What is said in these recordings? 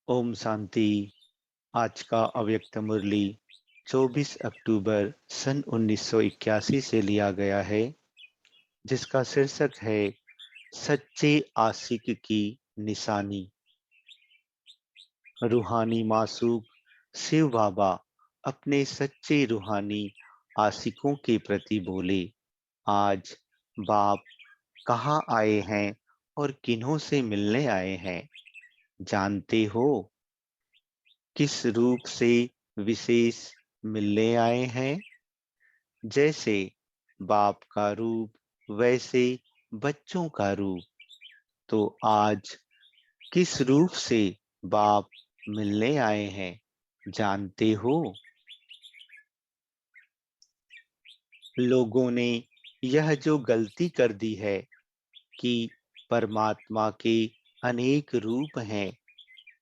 ओम शांति। आज का अव्यक्त मुरली 24 अक्टूबर सन 1981 से लिया गया है, जिसका शीर्षक है सच्चे आशिक की निशानी। रूहानी मासूक शिव बाबा अपने सच्चे रूहानी आशिकों के प्रति बोले, आज बाप कहाँ आए हैं और किन्हों से मिलने आए हैं, जानते हो? किस रूप से विशेष मिलने आए हैं? जैसे बाप का रूप वैसे बच्चों का रूप। तो आज किस रूप से बाप मिलने आए हैं, जानते हो? लोगों ने यह जो गलती कर दी है कि परमात्मा के अनेक रूप हैं,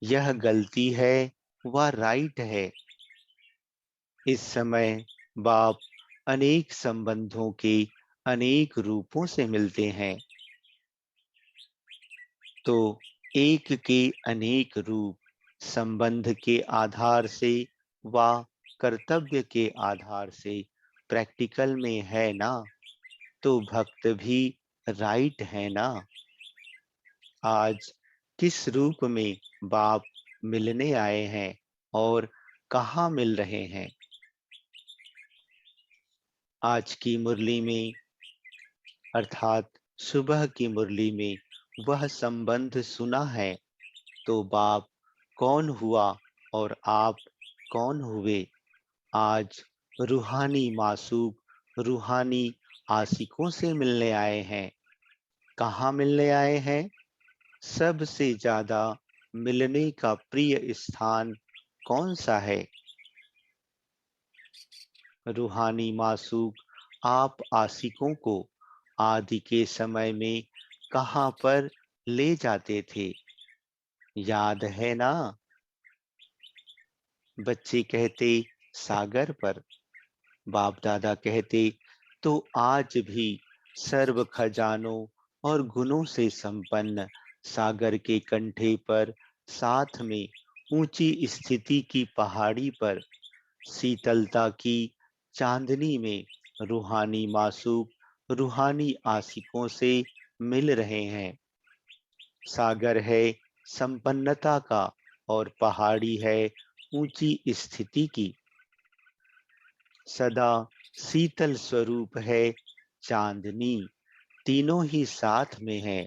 यह गलती है व राइट है। इस समय बाप अनेक संबंधों के अनेक रूपों से मिलते हैं, तो एक के अनेक रूप संबंध के आधार से व कर्तव्य के आधार से प्रैक्टिकल में है ना, तो भक्त भी राइट है ना। आज किस रूप में बाप मिलने आए हैं और कहाँ मिल रहे हैं? आज की मुरली में अर्थात सुबह की मुरली में वह संबंध सुना है, तो बाप कौन हुआ और आप कौन हुए? आज रूहानी मासूक रूहानी आशिकों से मिलने आए हैं। कहाँ मिलने आए हैं? सबसे ज्यादा मिलने का प्रिय स्थान कौन सा है? रूहानी मासूक आप आशिकों को आदि के समय में कहाँ पर ले जाते थे, याद है ना? बच्चे कहते सागर पर, बाप दादा कहते तो आज भी सर्व खजानों और गुणों से संपन्न सागर के कंठे पर, साथ में ऊंची स्थिति की पहाड़ी पर, शीतलता की चांदनी में रूहानी मासूक रूहानी आशिकों से मिल रहे हैं। सागर है संपन्नता का और पहाड़ी है ऊंची स्थिति की। सदा शीतल स्वरूप है चांदनी, तीनों ही साथ में है।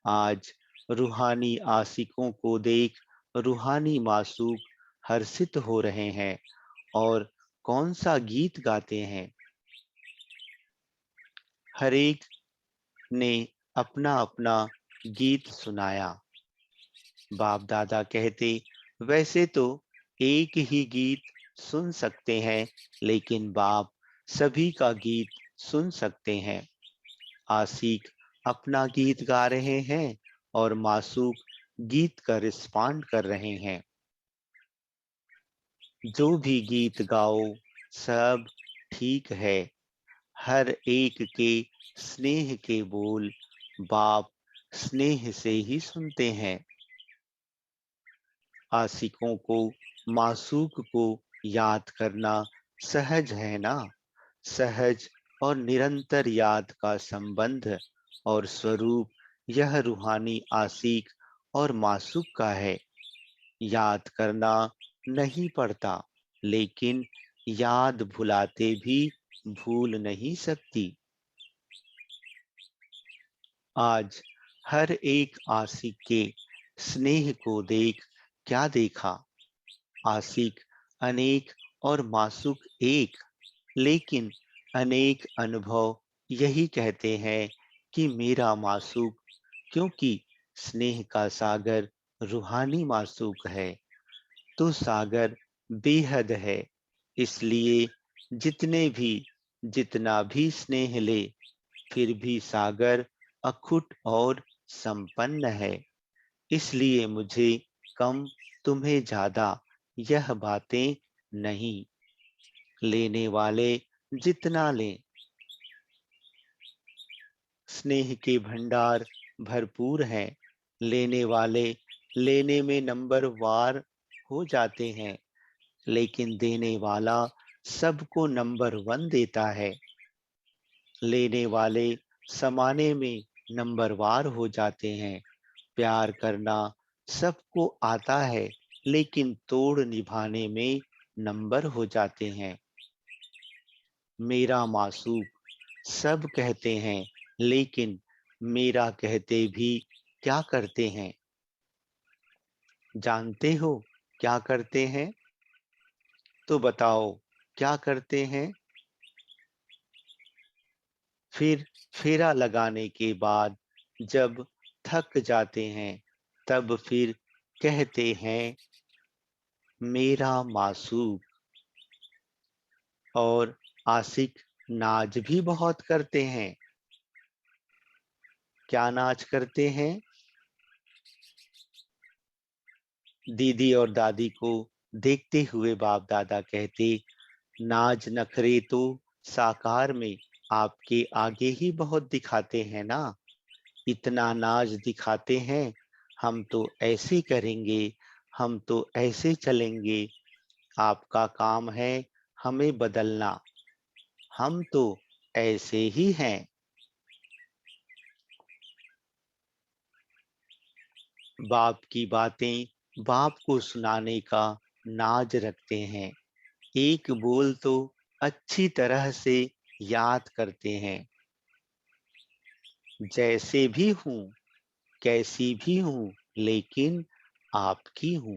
आज रूहानी आशिकों को देख रूहानी मासूक हर्षित हो रहे हैं और कौन सा गीत गाते हैं? हरेक ने अपना अपना गीत सुनाया। बाप दादा कहते वैसे तो एक ही गीत सुन सकते हैं, लेकिन बाप सभी का गीत सुन सकते हैं। आशिक अपना गीत गा रहे हैं और मासूक गीत का रिस्पॉन्ड कर रहे हैं। जो भी गीत गाओ सब ठीक है। हर एक के स्नेह के बोल बाप स्नेह से ही सुनते हैं। आशिकों को मासूक को याद करना सहज है ना। सहज और निरंतर याद का संबंध और स्वरूप यह रूहानी आशिक और मासूक का है। याद करना नहीं पड़ता, लेकिन याद भुलाते भी भूल नहीं सकती। आज हर एक आशिक के स्नेह को देख क्या देखा? आशिक अनेक और मासूक एक, लेकिन अनेक अनुभव यही कहते हैं कि मेरा मासूक, क्योंकि स्नेह का सागर रूहानी मासूक है, तो सागर बेहद है। इसलिए जितना भी स्नेह ले, फिर भी सागर अखुट और संपन्न है। इसलिए मुझे कम तुम्हें ज्यादा यह बातें नहीं। लेने वाले जितना लें, स्नेह के भंडार भरपूर हैं। लेने वाले लेने में नंबर वार हो जाते हैं, लेकिन देने वाला सबको नंबर वन देता है। लेने वाले समाने में नंबरवार हो जाते हैं। प्यार करना सबको आता है, लेकिन तोड़ निभाने में नंबर हो जाते हैं। मेरा मासूक सब कहते हैं, लेकिन मेरा कहते भी क्या करते हैं? जानते हो क्या करते हैं? तो बताओ क्या करते हैं? फिर फेरा लगाने के बाद जब थक जाते हैं, तब फिर कहते हैं मेरा मासूक। और आशिक नाज भी बहुत करते हैं। क्या नाच करते हैं? दीदी और दादी को देखते हुए बाप दादा कहते, नाज नखरे तो साकार में आपके आगे ही बहुत दिखाते हैं ना। इतना नाज दिखाते हैं, हम तो ऐसे करेंगे, हम तो ऐसे चलेंगे। आपका काम है हमें बदलना, हम तो ऐसे ही हैं। बाप की बातें बाप को सुनाने का नाज रखते हैं। एक बोल तो अच्छी तरह से याद करते हैं। जैसे भी हूँ, कैसी भी हूँ, लेकिन आपकी हूँ।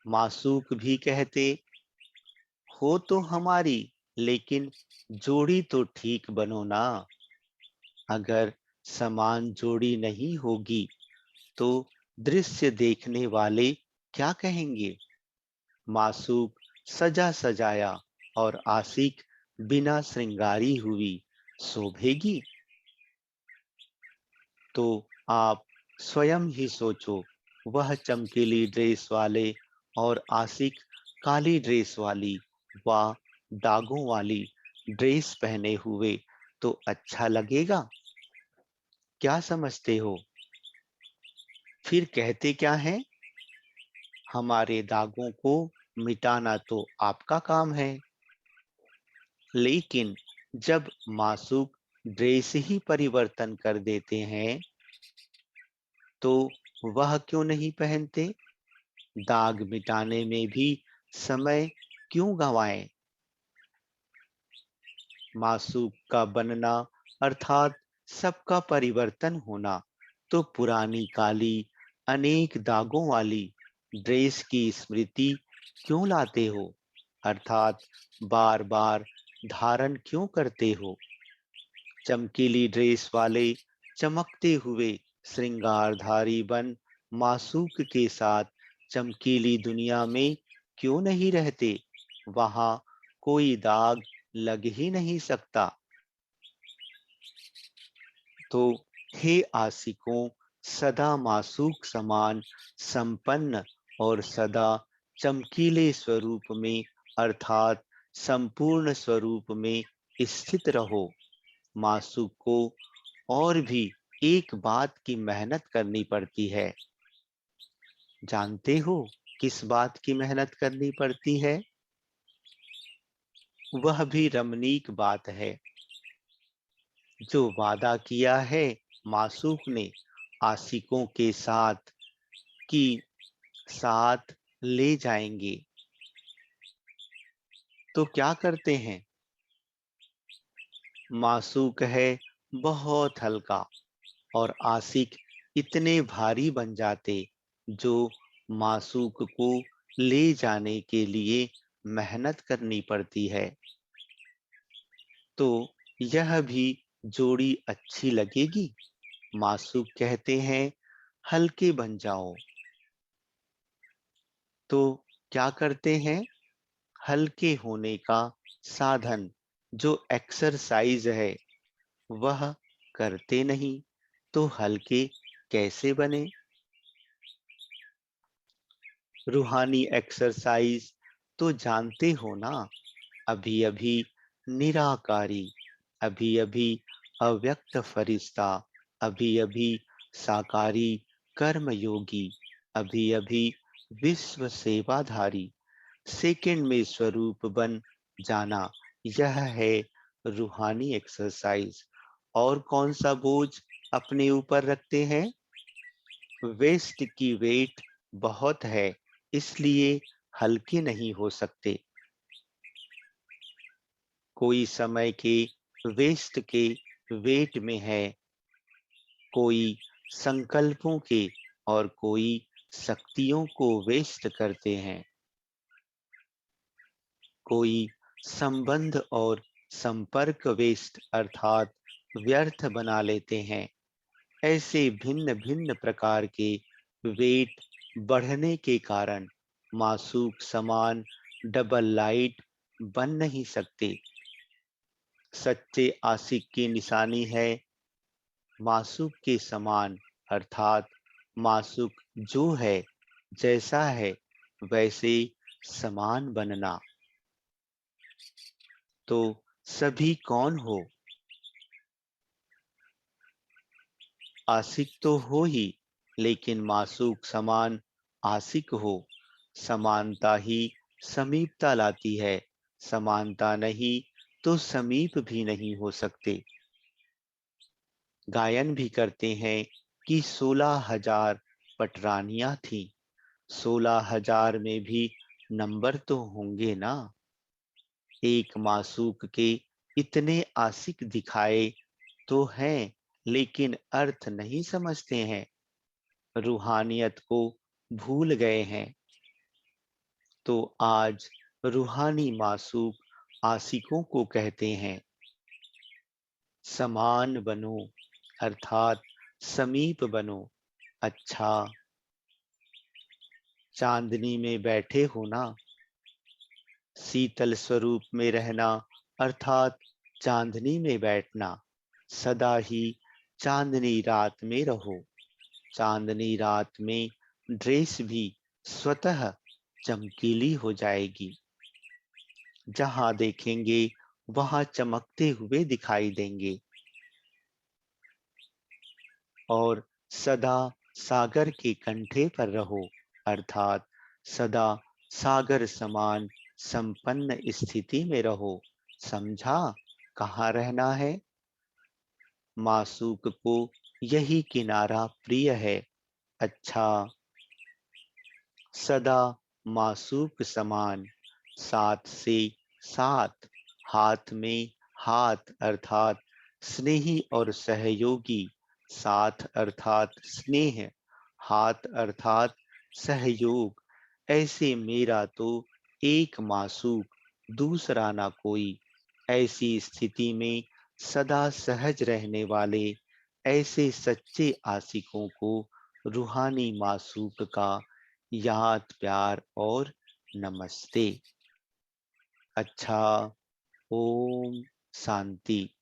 मासूक भी कहते, हो तो हमारी, लेकिन जोड़ी तो ठीक बनो ना। अगर समान जोड़ी नहीं होगी तो दृश्य देखने वाले क्या कहेंगे? मासूक सजा सजाया और आशिक बिना श्रृंगारी हुई शोभेगी? तो आप स्वयं ही सोचो, वह चमकीली ड्रेस वाले और आशिक काली ड्रेस वाली व दागों वाली ड्रेस पहने हुए तो अच्छा लगेगा? क्या समझते हो? फिर कहते क्या है? हमारे दागों को मिटाना तो आपका काम है। लेकिन जब मासूक ड्रेस ही परिवर्तन कर देते हैं, तो वह क्यों नहीं पहनते? दाग मिटाने में भी समय क्यों गंवाएं? मासूक का बनना अर्थात सबका परिवर्तन होना, तो पुरानी काली अनेक दागों वाली ड्रेस की स्मृति क्यों लाते हो? अर्थात बार बार धारण क्यों करते हो? चमकीली ड्रेस वाले चमकते हुए श्रृंगारधारी बन मासूक के साथ चमकीली दुनिया में क्यों नहीं रहते? वहां कोई दाग लग ही नहीं सकता। तो हे आशिकों, सदा मासूक समान संपन्न और सदा चमकीले स्वरूप में अर्थात संपूर्ण स्वरूप में स्थित रहो। मासूक को और भी एक बात की मेहनत करनी पड़ती है। जानते हो किस बात की मेहनत करनी पड़ती है? वह भी रमणीक बात है। जो वादा किया है मासूक ने आशिकों के साथ कि साथ ले जाएंगे, तो क्या करते हैं? मासूक है बहुत हल्का और आशिक इतने भारी बन जाते, जो मासूक को ले जाने के लिए मेहनत करनी पड़ती है। तो यह भी जोड़ी अच्छी लगेगी? मासूक कहते हैं हल्के बन जाओ, तो क्या करते हैं? हल्के होने का साधन जो एक्सरसाइज है वह करते नहीं, तो हल्के कैसे बने? रूहानी एक्सरसाइज तो जानते हो ना। अभी अभी निराकारी, अभी अभी अव्यक्त फरिश्ता, अभी अभी साकारी कर्म योगी, अभी अभी विश्व सेवाधारी, सेकंड में स्वरूप बन जाना, यह है रूहानी एक्सरसाइज। और कौन सा बोझ अपने ऊपर रखते हैं? वेस्ट की वेट बहुत है, इसलिए हल्के नहीं हो सकते। कोई समय के वेस्ट के वेट में है, कोई संकल्पों के, और कोई शक्तियों को वेस्ट करते हैं। कोई संबंध और संपर्क वेस्ट अर्थात व्यर्थ बना लेते हैं। ऐसे भिन्न भिन्न प्रकार के वेट बढ़ने के कारण मासूक समान डबल लाइट बन नहीं सकते। सच्चे आशिक की निशानी है मासूक के समान, अर्थात मासूक जो है, जैसा है, वैसे समान बनना। तो सभी कौन हो? आशिक तो हो ही, लेकिन मासूक समान आशिक हो। समानता ही समीपता लाती है, समानता नहीं तो समीप भी नहीं हो सकते। गायन भी करते हैं कि 16,000 पटरानियां थी। 16,000 में भी नंबर तो होंगे ना। एक मासूक के इतने आशिक दिखाए तो हैं, लेकिन अर्थ नहीं समझते हैं, रूहानियत को भूल गए हैं। तो आज रूहानी मासूक आशिकों को कहते हैं, समान बनो, अर्थात समीप बनो। अच्छा, चांदनी में बैठे हो ना, शीतल स्वरूप में रहना, अर्थात चांदनी में बैठना। सदा ही चांदनी रात में रहो। चांदनी रात में ड्रेस भी स्वतः चमकीली हो जाएगी। जहां देखेंगे वहां चमकते हुए दिखाई देंगे। और सदा सागर के कंठे पर रहो, अर्थात सदा सागर समान संपन्न स्थिति में रहो। समझा कहाँ रहना है? मासूक को यही किनारा प्रिय है। अच्छा, सदा मासूक समान, साथ से साथ, हाथ में हाथ अर्थात स्नेही और सहयोगी। साथ अर्थात स्नेह, हाथ अर्थात सहयोग। ऐसे मेरा तो एक मासूक, दूसरा ना कोई। ऐसी स्थिति में सदा सहज रहने वाले ऐसे सच्चे आशिकों को रूहानी मासूक का याद प्यार और नमस्ते। अच्छा, ओम शांति।